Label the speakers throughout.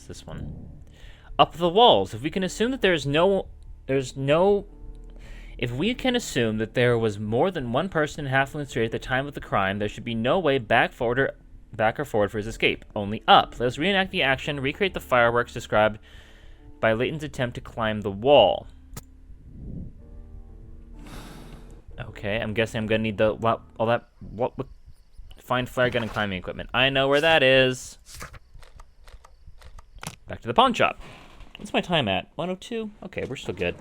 Speaker 1: this one? Up the walls. If we can assume that if we can assume that there was more than one person in Halfmoon Street at the time of the crime, there should be no way back or forward for his escape. Only up. Let us reenact the action, recreate the fireworks described by Layton's attempt to climb the wall. Okay, I'm guessing I'm gonna need find flare gun and climbing equipment. I know where that is. Back to the pawn shop. What's my time at? 102? Okay, we're still good.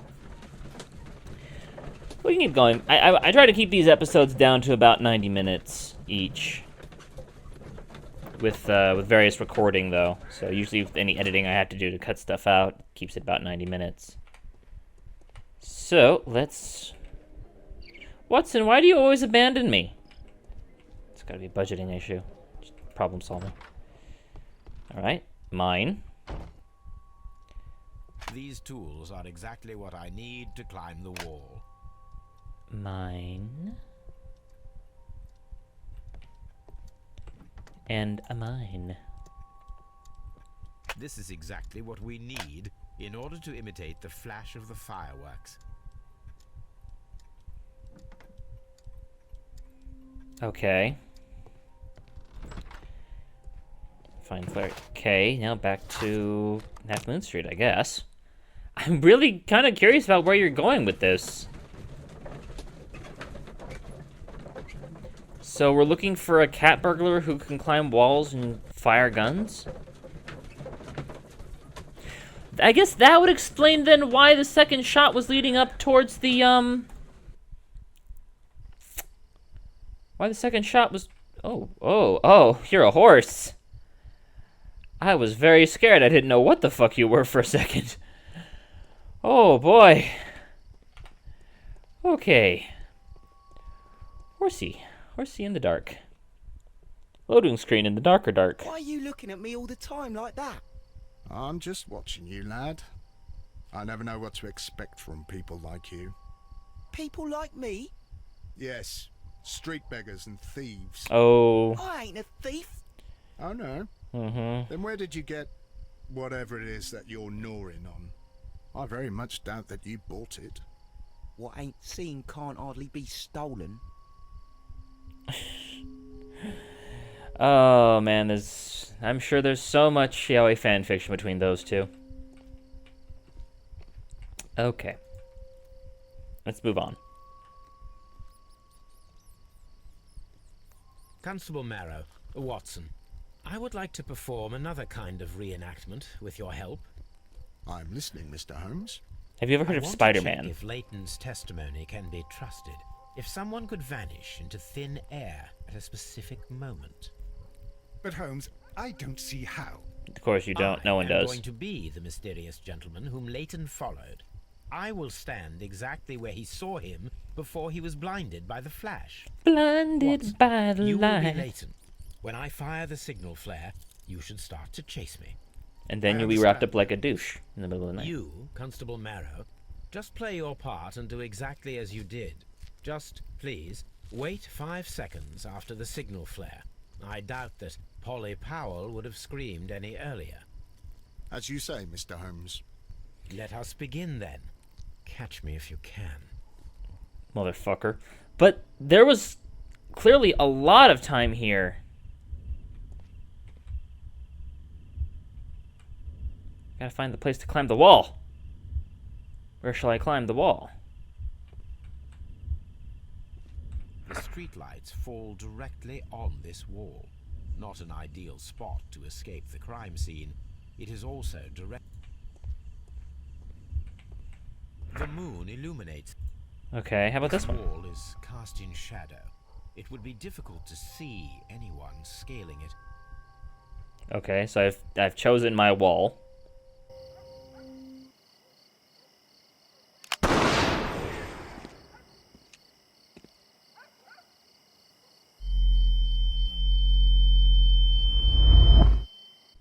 Speaker 1: We can keep going. I try to keep these episodes down to about 90 minutes each. With various recording, though. So usually with any editing I have to do to cut stuff out, keeps it about 90 minutes. So, let's... Watson, why do you always abandon me? It's gotta be a budgeting issue. Just problem solving. Alright, mine.
Speaker 2: These tools are exactly what I need to climb the wall.
Speaker 1: Mine. And a mine.
Speaker 2: This is exactly what we need in order to imitate the flash of the fireworks.
Speaker 1: Okay. Fine flare. Okay, now back to Halfmoon Street, I guess. I'm really kind of curious about where you're going with this. So we're looking for a cat burglar who can climb walls and fire guns? I guess that would explain then why the second shot was leading up towards the, Why the second shot was... Oh, you're a horse. I was very scared. I didn't know what the fuck you were for a second. Oh, boy. Okay. Horsey. Horsey in the dark. Loading screen in the darker dark.
Speaker 3: Why are you looking at me all the time like that?
Speaker 4: I'm just watching you, lad. I never know what to expect from people like you.
Speaker 3: People like me?
Speaker 4: Yes, street beggars and thieves.
Speaker 1: Oh.
Speaker 3: I ain't a thief.
Speaker 4: Oh, no?
Speaker 1: Mm-hmm.
Speaker 4: Then where did you get whatever it is that you're gnawing on? I very much doubt that you bought it.
Speaker 3: What ain't seen can't hardly be stolen.
Speaker 1: Oh, man, I'm sure there's so much yaoi fanfiction between those two. Okay. Let's move on.
Speaker 2: Constable Marrow, Watson, I would like to perform another kind of reenactment with your help.
Speaker 4: I'm listening, Mr. Holmes.
Speaker 1: Have you ever heard of Spiderman?
Speaker 2: If Layton's testimony can be trusted, if someone could vanish into thin air at a specific moment.
Speaker 5: But Holmes, I don't see how.
Speaker 1: Of course you don't. No one
Speaker 2: I am
Speaker 1: does.
Speaker 2: going to be the mysterious gentleman whom Layton followed. I will stand exactly where he saw him before he was blinded by the flash.
Speaker 1: Blinded
Speaker 2: Watson,
Speaker 1: by the
Speaker 2: you will
Speaker 1: light.
Speaker 2: be Layton. When I fire the signal flare, you should start to chase me.
Speaker 1: And then you'll be wrapped up like a douche in the middle of the night.
Speaker 2: You, Constable Marrow, just play your part and do exactly as you did. Just, please, wait 5 seconds after the signal flare. I doubt that Polly Powell would have screamed any earlier.
Speaker 4: As you say, Mr. Holmes.
Speaker 2: Let us begin then. Catch me if you can.
Speaker 1: Motherfucker. But there was clearly a lot of time here. Gotta find the place to climb the wall. Where shall I climb the wall?
Speaker 2: The streetlights fall directly on this wall. Not an ideal spot to escape the crime scene. It is also direct. The moon illuminates.
Speaker 1: Okay, how about this one?
Speaker 2: The wall is cast in shadow. It would be difficult to see anyone scaling it.
Speaker 1: Okay, so I've chosen my wall.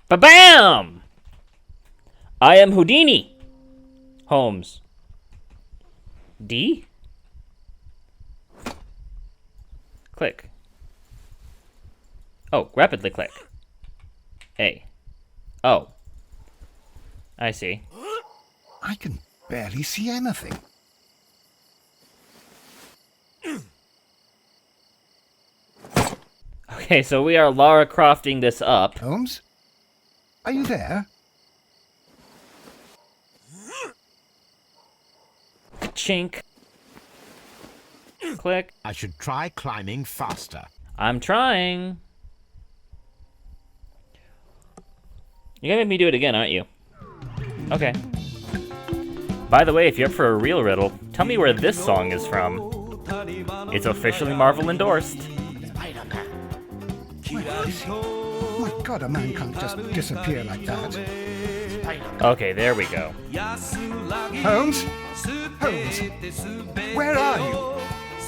Speaker 1: Ba-bam! I am Houdini. Holmes. D? Click. Oh, rapidly click. A. Oh. I see.
Speaker 5: I can barely see anything.
Speaker 1: Okay, so we are Lara Crofting this up.
Speaker 5: Holmes? Are you there?
Speaker 1: Chink. Click.
Speaker 2: I should try climbing faster.
Speaker 1: I'm trying. You're gonna make me do it again, aren't you? Okay. By the way, if you're up for a real riddle, tell me where this song is from. It's officially Marvel endorsed.
Speaker 5: Where is he? Oh my God, a man can't just disappear like that.
Speaker 1: Okay, there we go.
Speaker 5: Holmes? Holmes? Where are you?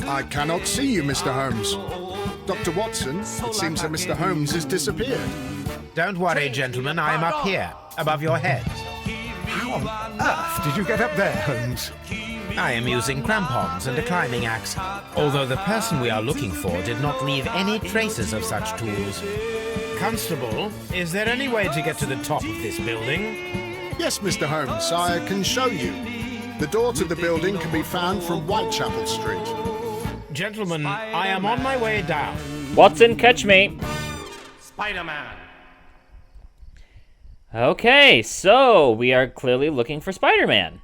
Speaker 4: I cannot see you, Mr. Holmes. Dr. Watson, it seems that Mr. Holmes has disappeared.
Speaker 2: Don't worry, gentlemen, I am up here, above your heads.
Speaker 5: How on earth did you get up there, Holmes?
Speaker 2: I am using crampons and a climbing axe, although the person we are looking for did not leave any traces of such tools. Constable, is there any way to get to the top of this building?
Speaker 4: Yes, Mr. Holmes, I can show you. The door to the building can be found from Whitechapel Street.
Speaker 2: Gentlemen, I am on my way down.
Speaker 1: Watson, catch me.
Speaker 6: Spiderman.
Speaker 1: Okay, so we are clearly looking for Spider-Man.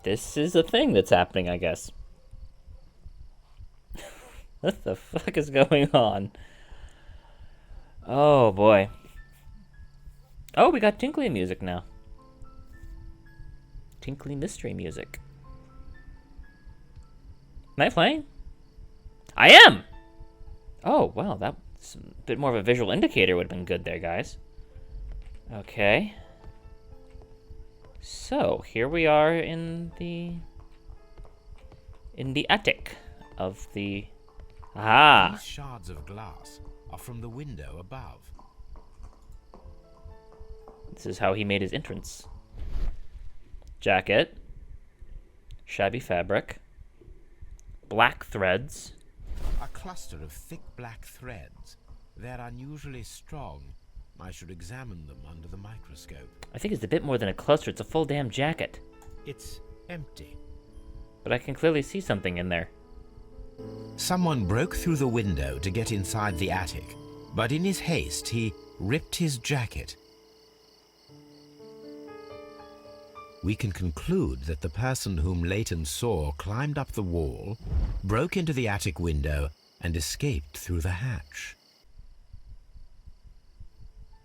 Speaker 1: This is a thing that's happening, I guess. What the fuck is going on? Oh, boy. Oh, we got tinkly music now. Tinkly mystery music. Am I playing? I am! Oh, wow, that's a bit more of a visual indicator would have been good there, guys. Okay. So, here we are in the attic of the... Ah!
Speaker 2: These shards of glass are from the window above.
Speaker 1: This is how he made his entrance. Jacket. Shabby fabric. Black threads.
Speaker 2: A cluster of thick black threads. They're unusually strong. I should examine them under the microscope.
Speaker 1: I think it's a bit more than a cluster, it's a full damn jacket.
Speaker 2: It's empty.
Speaker 1: But I can clearly see something in there.
Speaker 2: Someone broke through the window to get inside the attic, but in his haste he ripped his jacket. We can conclude that the person whom Leighton saw climbed up the wall, broke into the attic window, and escaped through the hatch.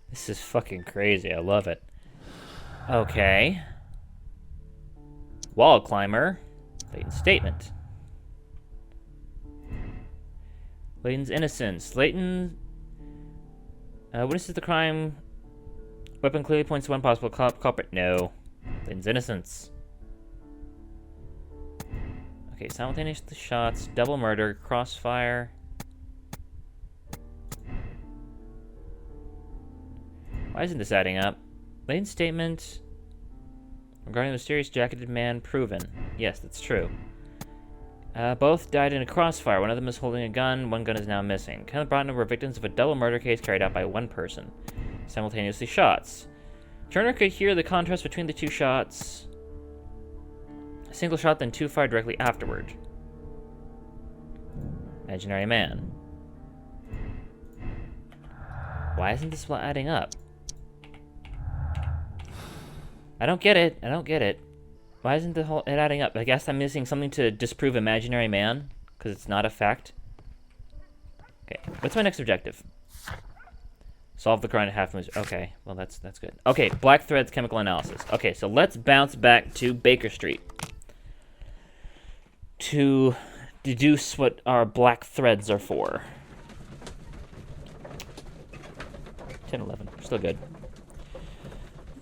Speaker 1: This is fucking crazy, I love it. Okay. Wall climber. Leighton's statement. Leighton's innocence. Leighton witnesses the crime. Weapon clearly points to one possible culprit. No. Leighton's innocence. Okay, simultaneous shots, double murder, crossfire. Why isn't this adding up? Leighton's statement regarding the mysterious jacketed man proven. Yes, that's true. Both died in a crossfire. One of them is holding a gun. One gun is now missing. Kenneth Brodner were victims of a double murder case carried out by one person. Simultaneously shots. Turner could hear the contrast between the two shots. A single shot, then two fired directly afterward. Imaginary man. Why isn't this adding up? I don't get it. I don't get it. Why isn't it adding up? I guess I'm missing something to disprove imaginary man, because it's not a fact. Okay, what's my next objective? Solve the crime in half moves. Okay, well that's good. Okay, black threads, chemical analysis. Okay, so let's bounce back to Baker Street to deduce what our black threads are for. 10, 11, still good.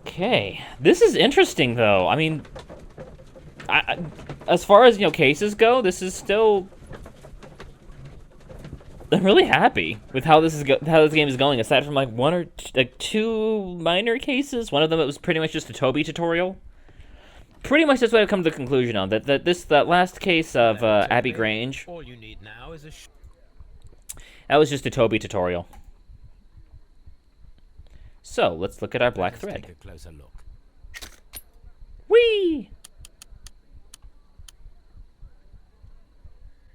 Speaker 1: Okay, this is interesting though. I mean, as far as cases go, this is still. I'm really happy with how this game is going. Aside from two minor cases, one of them it was pretty much just a Toby tutorial. Pretty much that's what I've come to the conclusion on. That last case of Abbey Grange.
Speaker 2: All you need now is a
Speaker 1: that was just a Toby tutorial. So, let's look at our black
Speaker 2: Let's
Speaker 1: thread.
Speaker 2: take a closer look.
Speaker 1: Whee!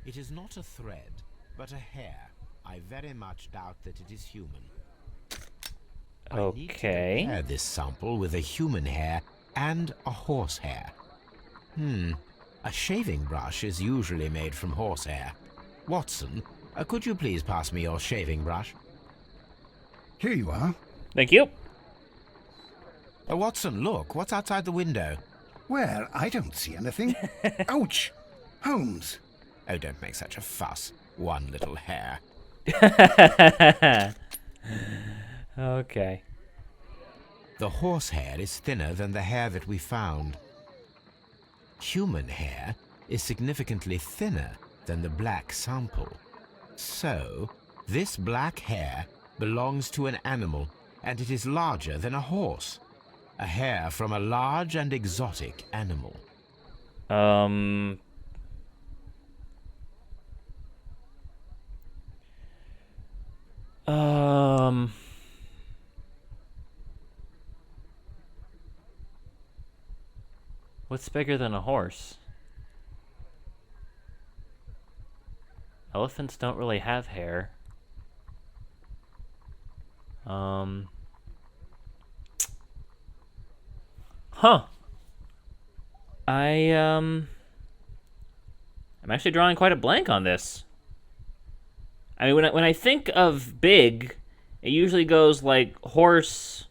Speaker 2: It is not a thread, but a hair. I very much doubt that it is human. I need to
Speaker 1: Okay.
Speaker 2: compare this sample with a human hair and a horse hair. A shaving brush is usually made from horsehair. Watson, could you please pass me your shaving brush?
Speaker 5: Here you are.
Speaker 1: Thank you.
Speaker 2: Watson, look, what's outside the window?
Speaker 5: Well, I don't see anything. Ouch! Holmes.
Speaker 2: Oh, don't make such a fuss. One little hair.
Speaker 1: Okay.
Speaker 2: The horsehair is thinner than the hair that we found. Human hair is significantly thinner than the black sample. So, this black hair belongs to an animal, and it is larger than a horse. A hair from a large and exotic animal.
Speaker 1: What's bigger than a horse? Elephants don't really have hair. Huh. I'm actually drawing quite a blank on this. I mean, when I think of big, it usually goes like horse,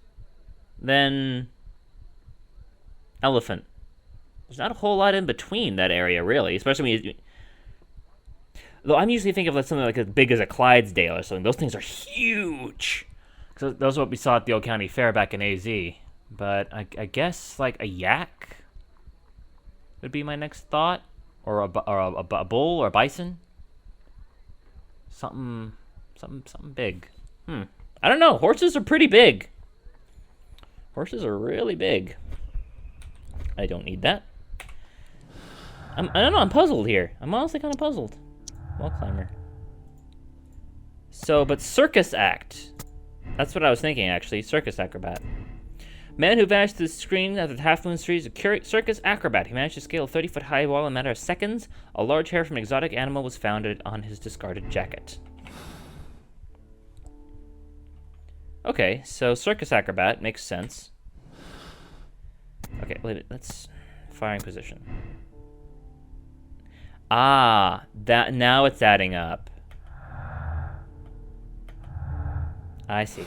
Speaker 1: then elephant. There's not a whole lot in between that area, really, especially when you... Though I'm usually thinking of like something like as big as a Clydesdale or something. Those things are huge. So those are what we saw at the Old County Fair back in AZ. But I guess like a yak would be my next thought, or a bull or a bison. Something big. I don't know. Horses are pretty big. Horses are really big. I don't need that. I don't know. I'm puzzled here. I'm honestly kind of puzzled. Wall climber. So, but circus act. That's what I was thinking, actually. Circus acrobat. Man who vanished to the screen after the Half Moon Street is a circus acrobat. He managed to scale a 30-foot high wall in a matter of seconds. A large hair from an exotic animal was found on his discarded jacket. Okay, so circus acrobat makes sense. Okay, wait, let's... Firing position. Ah, that now it's adding up. I see.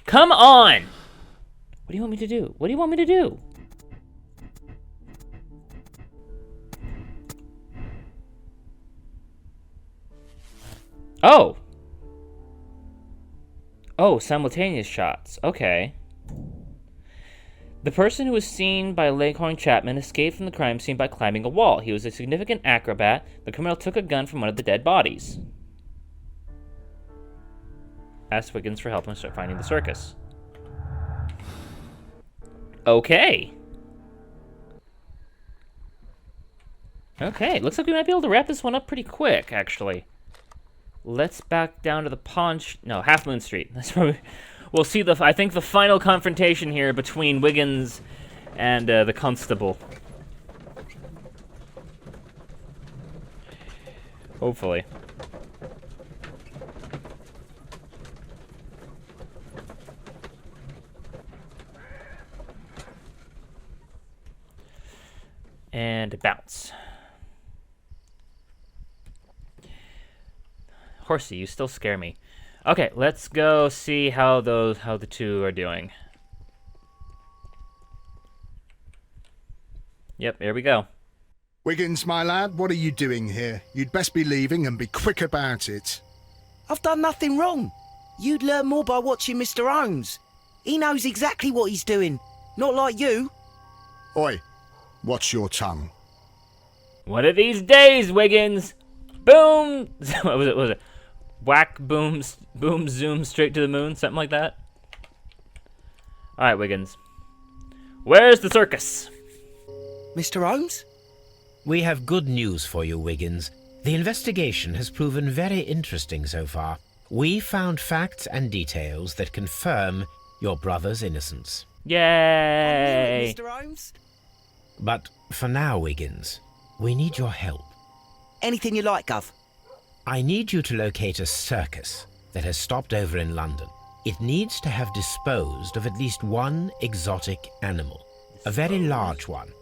Speaker 1: Come on! What do you want me to do? What do you want me to do? Oh! Oh, simultaneous shots. Okay. The person who was seen by Leghorn Chapman escaped from the crime scene by climbing a wall. He was a significant acrobat. The criminal took a gun from one of the dead bodies. Asked Wiggins for help in finding the circus. Okay. Okay, looks like we might be able to wrap this one up pretty quick, actually. Let's back down to the pawn... No, Half Moon Street. That's probably... We'll see I think the final confrontation here between Wiggins and the constable. Hopefully. And bounce. Horsey, you still scare me. Okay, let's go see how the two are doing. Yep, here we go.
Speaker 4: Wiggins, my lad, what are you doing here? You'd best be leaving and be quick about it.
Speaker 3: I've done nothing wrong. You'd learn more by watching Mr. Holmes. He knows exactly what he's doing. Not like you.
Speaker 4: Oi, watch your tongue.
Speaker 1: One of these days, Wiggins! Boom! What was it? Whack, boom, zoom, straight to the moon? Something like that? Alright, Wiggins. Where's the circus?
Speaker 3: Mr. Holmes?
Speaker 2: We have good news for you, Wiggins. The investigation has proven very interesting so far. We found facts and details that confirm your brother's innocence.
Speaker 1: Yay!
Speaker 3: Mr. Holmes?
Speaker 2: But for now, Wiggins, we need your help.
Speaker 3: Anything you like, Gov.
Speaker 2: I need you to locate a circus that has stopped over in London. It needs to have disposed of at least one exotic animal. A very large one.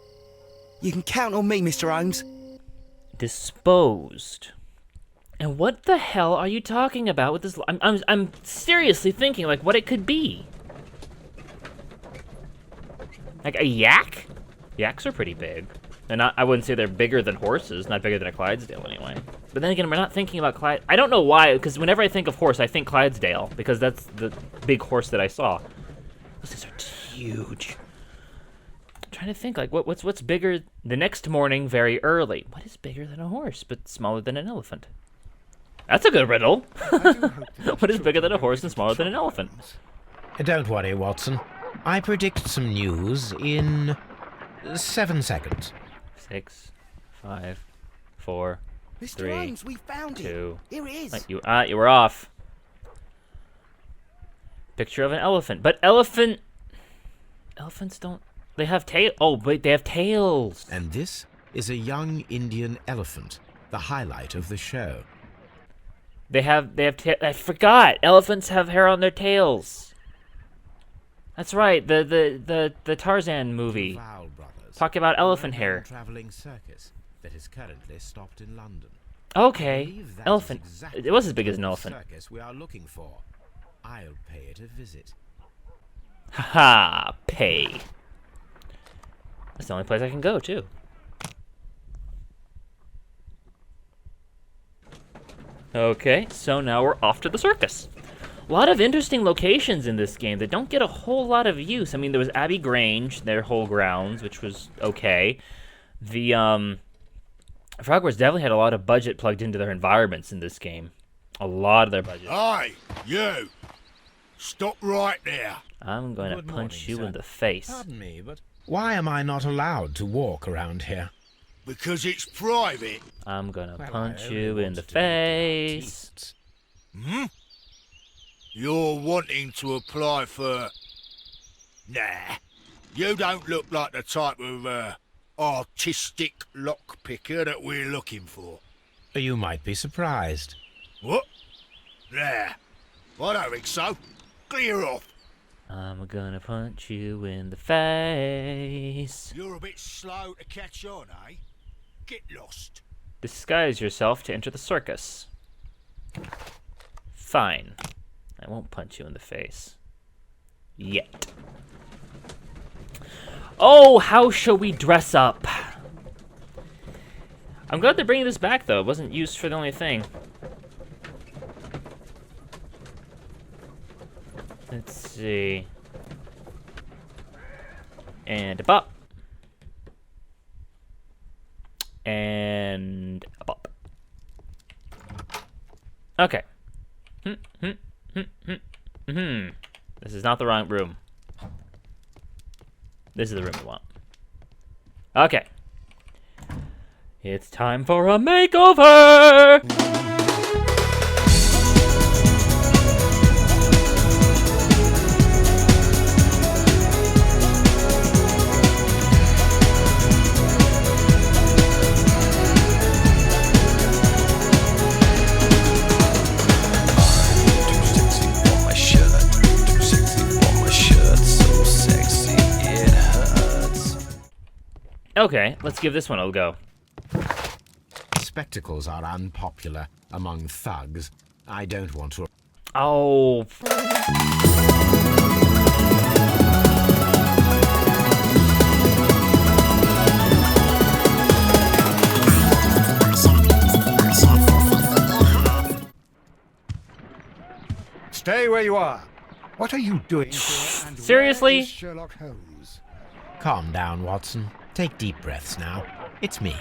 Speaker 3: You can count on me, Mr. Holmes.
Speaker 1: Disposed. And what the hell are you talking about with this? I'm seriously thinking like what it could be. Like a yak? Yaks are pretty big. They're not. I wouldn't say they're bigger than horses. Not bigger than a Clydesdale anyway. But then again, we're not thinking about Clyde. I don't know why, because whenever I think of horse, I think Clydesdale because that's the big horse that I saw. Those things are huge. I'm trying to think like what's bigger. The next morning, very early. What is bigger than a horse but smaller than an elephant? That's a good riddle. What is bigger than a horse and smaller than an elephant?
Speaker 2: Don't worry, Watson. I predict some news in 7 seconds.
Speaker 1: 6, 5, 4,
Speaker 3: Mr.
Speaker 1: 3,
Speaker 3: Holmes, we found
Speaker 1: 2.
Speaker 3: it. Here it is.
Speaker 1: Like you were off. Picture of an elephant, but elephants don't. They have tail. Oh wait, they have tails.
Speaker 2: And this is a young Indian elephant, the highlight of the show.
Speaker 1: They have. I forgot. Elephants have hair on their tails. That's right. The Tarzan movie.
Speaker 2: Val Brothers,
Speaker 1: Talk about
Speaker 2: a
Speaker 1: elephant
Speaker 2: well-known
Speaker 1: hair.
Speaker 2: traveling circus that is currently stopped in London. I
Speaker 1: Okay.
Speaker 2: believe that is
Speaker 1: Elephant.
Speaker 2: exactly
Speaker 1: It was as
Speaker 2: the
Speaker 1: big as an
Speaker 2: kind of
Speaker 1: elephant.
Speaker 2: Circus we are looking for. I'll pay it a visit.
Speaker 1: Haha. Pay. That's the only place I can go too. Okay, so now we're off to the circus. A lot of interesting locations in this game that don't get a whole lot of use. I mean, there was Abbey Grange, their whole grounds, which was okay. The Frogwares definitely had a lot of budget plugged into their environments in this game. A lot of their budget.
Speaker 7: Hey, you! Stop right there.
Speaker 1: I'm going to
Speaker 2: Good
Speaker 1: punch
Speaker 2: morning,
Speaker 1: you
Speaker 2: sir.
Speaker 1: in the face.
Speaker 2: Pardon me, but why am I not allowed to walk around here?
Speaker 7: Because it's private.
Speaker 1: I'm going to
Speaker 2: Well, I
Speaker 1: punch
Speaker 2: only
Speaker 1: you in
Speaker 2: want
Speaker 1: the
Speaker 2: to look at our
Speaker 1: face.
Speaker 2: teeth.
Speaker 7: Hmm? You're wanting to apply for... Nah. You don't look like the type of, artistic lockpicker that we're looking for.
Speaker 2: You might be surprised.
Speaker 7: What? Nah. I don't think so. Clear off.
Speaker 1: I'm gonna punch you in the face.
Speaker 7: You're a bit slow to catch on, eh? Get lost.
Speaker 1: Disguise yourself to enter the circus. Fine. I won't punch you in the face. Yet. Oh, how shall we dress up? I'm glad they're bringing this back, though. It wasn't used for the only thing. Let's see. And a bop. And a bop. Okay. This is not the wrong room. This is the room we want. Okay. It's time for a makeover! Okay, let's give this one a go.
Speaker 2: Spectacles are unpopular among thugs. I don't want to...
Speaker 1: Oh.
Speaker 5: Stay where you are. What are you doing here? And
Speaker 1: Seriously?
Speaker 5: where is Sherlock Holmes?
Speaker 2: Calm down, Watson. Take deep breaths now. It's me.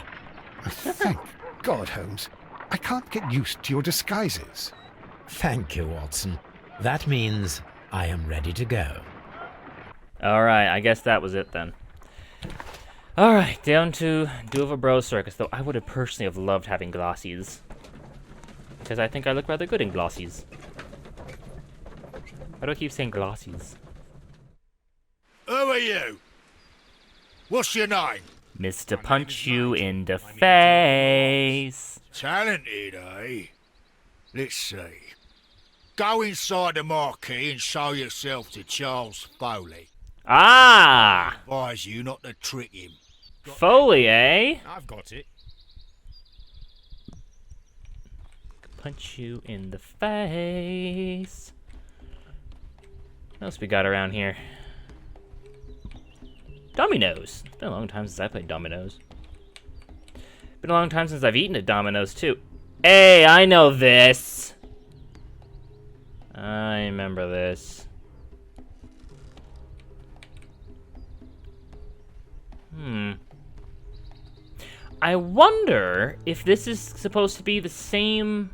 Speaker 5: Thank God, Holmes. I can't get used to your disguises.
Speaker 2: Thank you, Watson. That means I am ready to go.
Speaker 1: Alright, I guess that was it then. Alright, down to Duva Bro Circus, though I would have personally have loved having glossies. Because I think I look rather good in glossies. Why do I keep saying glasses?
Speaker 7: Who are you? What's your name?
Speaker 1: Mr. Punch You in the face.
Speaker 7: Talented, eh? Let's see. Go inside the marquee and show yourself to Charles Foley.
Speaker 1: Ah!
Speaker 7: Advise you not to trick him.
Speaker 1: Foley, eh?
Speaker 2: I've got it.
Speaker 1: Punch you in the face. What else we got around here? Dominoes. It's been a long time since I played Dominoes. Been a long time since I've eaten at Dominoes, too. Hey, I know this! I remember this. I wonder if this is supposed to be the same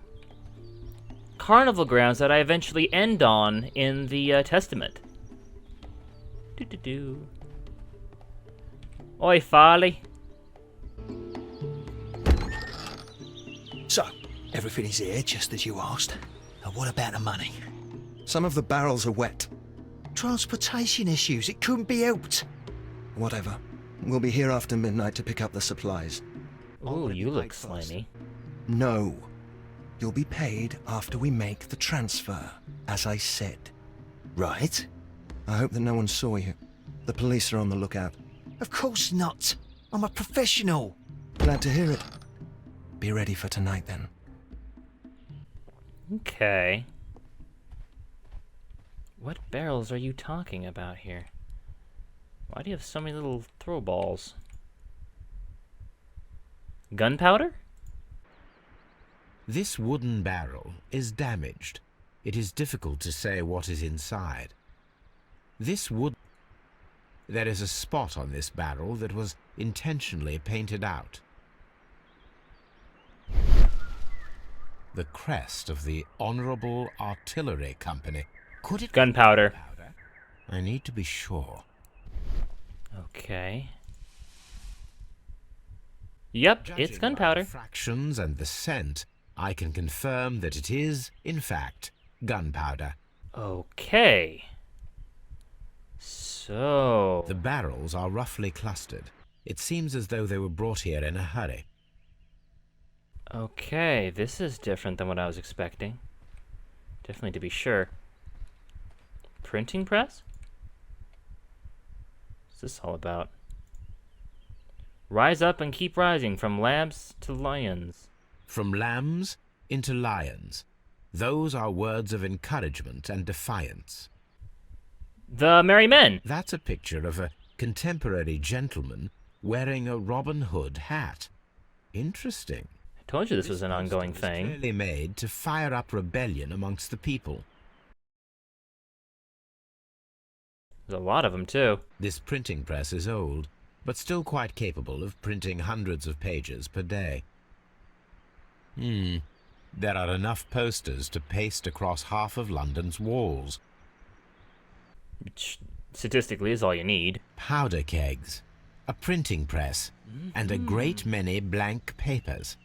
Speaker 1: carnival grounds that I eventually end on in the Testament. Do-do-do. Oi, Farley.
Speaker 3: So, everything is here just as you asked. And what about the money?
Speaker 5: Some of the barrels are wet.
Speaker 3: Transportation issues, it couldn't be helped.
Speaker 5: Whatever. We'll be here after midnight to pick up the supplies.
Speaker 1: Ooh, you look slimy.
Speaker 5: No. You'll be paid after we make the transfer, as I said.
Speaker 3: Right?
Speaker 5: I hope that no one saw you. The police are on the lookout.
Speaker 3: Of course not. I'm a professional.
Speaker 5: Glad to hear it. Be ready for tonight, then.
Speaker 1: Okay. What barrels are you talking about here? Why do you have so many little throw balls? Gunpowder?
Speaker 2: This wooden barrel is damaged. It is difficult to say what is inside. There is a spot on this barrel that was intentionally painted out. The crest of the Honorable Artillery Company. Could it be
Speaker 1: Gunpowder.
Speaker 2: gunpowder? I need to be sure.
Speaker 1: Okay. Yep,
Speaker 2: Judging
Speaker 1: it's
Speaker 2: by
Speaker 1: gunpowder.
Speaker 2: the fractions and the scent, I can confirm that it is, in fact, gunpowder.
Speaker 1: Okay. So...
Speaker 2: The barrels are roughly clustered. It seems as though they were brought here in a hurry.
Speaker 1: Okay, this is different than what I was expecting. Definitely to be sure. Printing press? What's this all about? Rise up and keep rising from lambs to lions.
Speaker 2: From lambs into lions. Those are words of encouragement and defiance.
Speaker 1: The Merry Men!
Speaker 2: That's a picture of a contemporary gentleman wearing a Robin Hood hat. Interesting.
Speaker 1: I told you this was an ongoing
Speaker 2: poster was
Speaker 1: thing.
Speaker 2: clearly made to fire up rebellion amongst the people.
Speaker 1: There's a lot of them, too.
Speaker 2: This printing press is old, but still quite capable of printing hundreds of pages per day. There are enough posters to paste across half of London's walls.
Speaker 1: Which, statistically, is all you need.
Speaker 2: Powder kegs, a printing press, and a great many blank papers.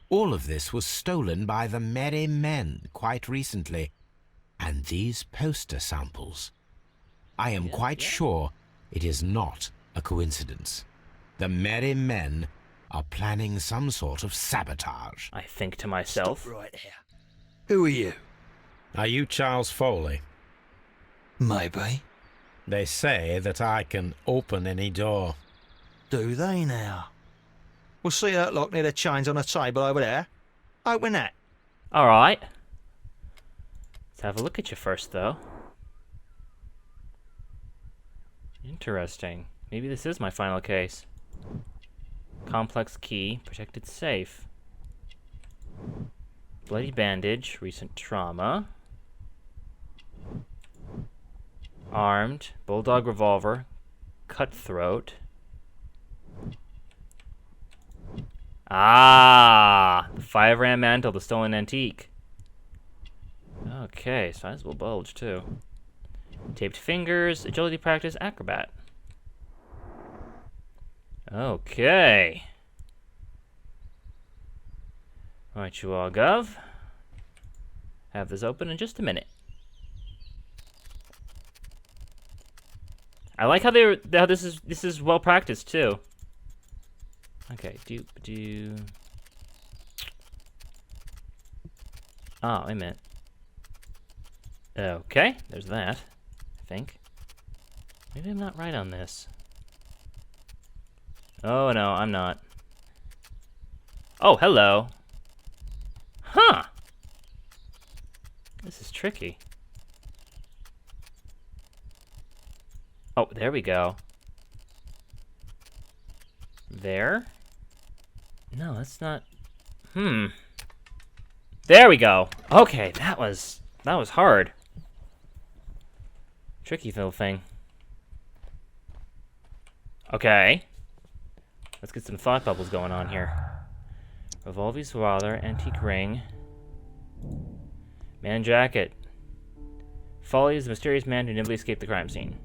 Speaker 2: All of this was stolen by the Merry Men quite recently. And these poster samples. I am quite sure it is not a coincidence. The Merry Men are planning some sort of sabotage.
Speaker 1: I think to myself.
Speaker 3: Stop right here. Who are you?
Speaker 2: Are you Charles Foley?
Speaker 3: Maybe.
Speaker 2: They say that I can open any door.
Speaker 3: Do they now? We'll see that lock near the chains on a table over there. Open that.
Speaker 1: Alright. Let's have a look at you first, though. Interesting. Maybe this is my final case. Complex key, protected safe. Bloody bandage, recent trauma. Armed, bulldog revolver, cutthroat. Ah, the 5 gram mantle, the stolen antique. Okay, sizable bulge too. Taped fingers, agility practice, acrobat. Okay. Alright, you all gov. Have this open in just a minute. I like how how this is well practiced too. Okay, do. Oh, wait a minute. Okay, there's that. I think. Maybe I'm not right on this. Oh no, I'm not. Oh, hello. Huh. This is tricky. Oh, there we go. There? No, that's not... There we go. Okay, that was hard. Tricky little thing. Okay. Let's get some thought bubbles going on here. Revolvy's father, antique ring. Man jacket. Foley is the mysterious man who nimbly escaped the crime scene.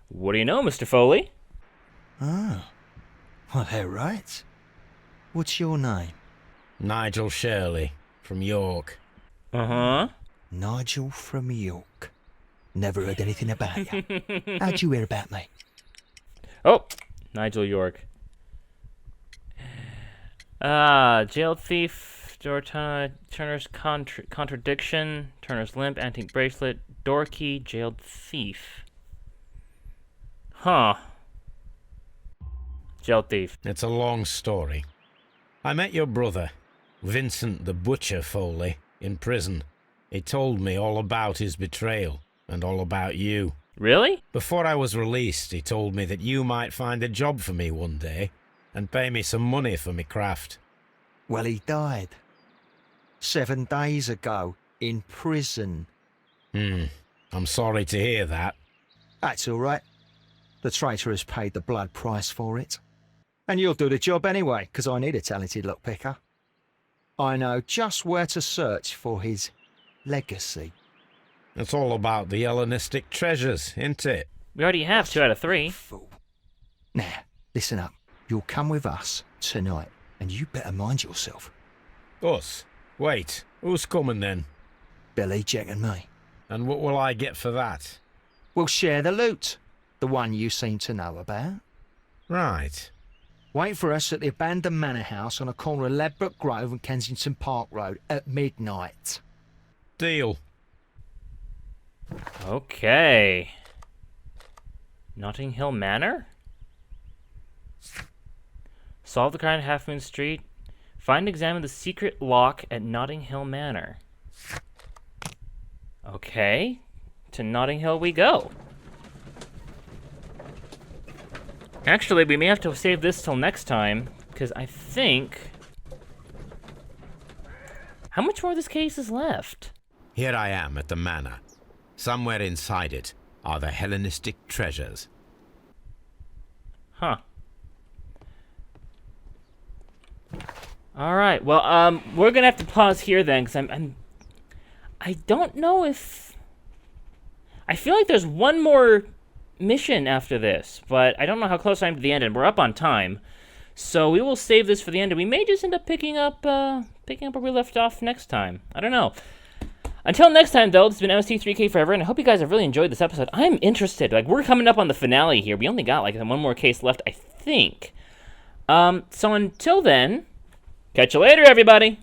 Speaker 1: What do you know, Mr. Foley?
Speaker 5: Ah, well, they're right. What's your name?
Speaker 2: Nigel Shirley, from York.
Speaker 1: Uh-huh.
Speaker 5: Nigel from York. Never heard anything about you. How'd you hear about me?
Speaker 1: Oh, Nigel York. Jailed thief, Turner's contradiction, Turner's limp, antique bracelet, door key, jailed thief. Huh. Jailed thief.
Speaker 2: It's a long story. I met your brother, Vincent the Butcher Foley, in prison. He told me all about his betrayal, and all about you.
Speaker 1: Really?
Speaker 2: Before I was released, he told me that you might find a job for me one day, and pay me some money for me craft.
Speaker 5: Well, he died. 7 days ago, in prison.
Speaker 2: I'm sorry to hear that.
Speaker 5: That's all right. The traitor has paid the blood price for it. And you'll do the job anyway, because I need a talented lockpicker. I know just where to search for his legacy.
Speaker 2: It's all about the Hellenistic treasures, isn't it?
Speaker 1: We already have 2 out of 3.
Speaker 5: Fool. Now, listen up. You'll come with us tonight, and you better mind yourself.
Speaker 2: Us? Wait, who's coming then?
Speaker 5: Billy, Jack and me.
Speaker 2: And what will I get for that?
Speaker 5: We'll share the loot. The one you seem to know about.
Speaker 2: Right.
Speaker 5: Wait for us at the abandoned manor house on the corner of Ladbroke Grove and Kensington Park Road at midnight.
Speaker 2: Deal.
Speaker 1: Okay. Notting Hill Manor? Solve the crime at Half Moon Street. Find and examine the secret lock at Notting Hill Manor. Okay. To Notting Hill we go. Actually, we may have to save this till next time, because I think... How much more of this case is left?
Speaker 2: Here I am at the manor. Somewhere inside it are the Hellenistic treasures.
Speaker 1: Huh. Alright, well, we're gonna have to pause here then, because I don't know if... I feel like there's one more mission after this, but I don't know how close I am to the end, and we're up on time. So we will save this for the end, and we may just end up picking up where we left off next time. I don't know. Until next time, though, this has been MST3K Forever, and I hope you guys have really enjoyed this episode. I'm interested. Like, we're coming up on the finale here. We only got, like, one more case left, I think. So until then, catch you later, everybody!